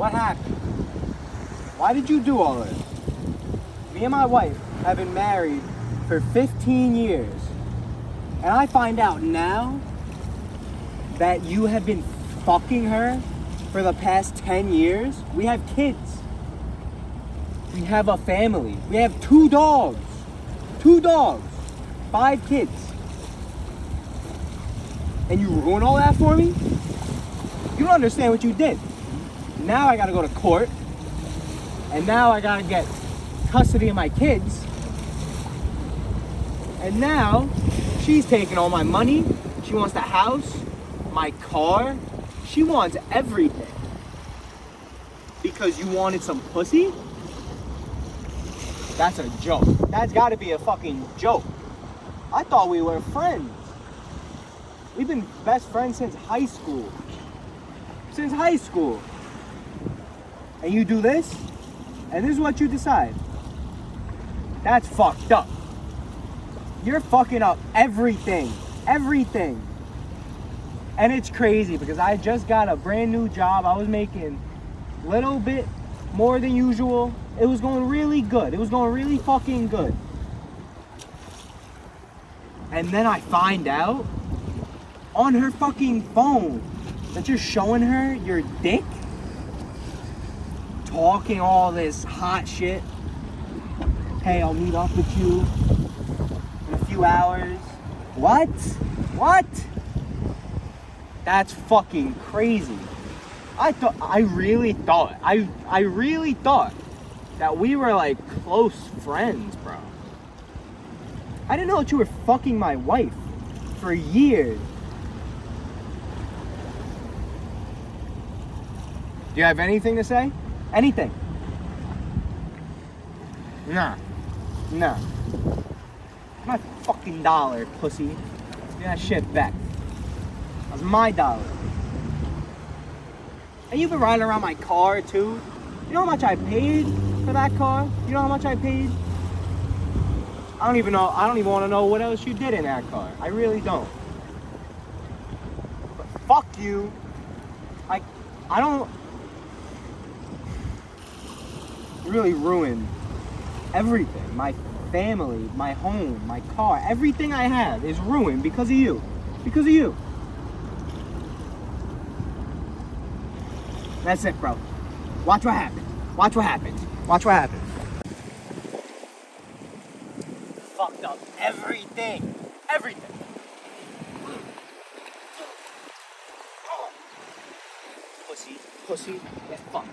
What happened? Why did you do all this? Me and my wife have been married for 15 years. And I find out now that you have been fucking her for the past 10 years. We have kids. We have a family. We have 2 dogs. 2 dogs. 5 kids. And you ruin all that for me? You don't understand what you did. Now I gotta go to court. And now I gotta get custody of my kids. And now she's taking all my money. She wants the house, my car. She wants everything. Because you wanted some pussy? That's a joke. That's gotta be a fucking joke. I thought we were friends. We've been best friends since high school. Since high school. And you do this, and this is what you decide. That's fucked up. You're fucking up everything. Everything. And it's crazy because I just got a brand new job. I was making a little bit more than usual. It was going really good. It was going really fucking good. And then I find out on her fucking phone that you're showing her your dick, talking all this hot shit. Hey, I'll meet up with you in a few hours. What? What? That's fucking crazy. I really thought that we were like close friends, bro. I didn't know that you were fucking my wife for years. Do you have anything to say? Anything? Nah. Nah. My fucking dollar, pussy. Give that shit back. That was my dollar. And you've been riding around my car too. You know how much I paid for that car? You know how much I paid? I don't even know. I don't even want to know what else you did in that car. I really don't. But fuck you. I don't. You really ruined everything. My family, my home, my car, everything I have is ruined because of you. Because of you. That's it, bro. Watch what happens. Watch what happens. Watch what happens. Fucked up everything. Everything. Pussy. Pussy. Get fucked.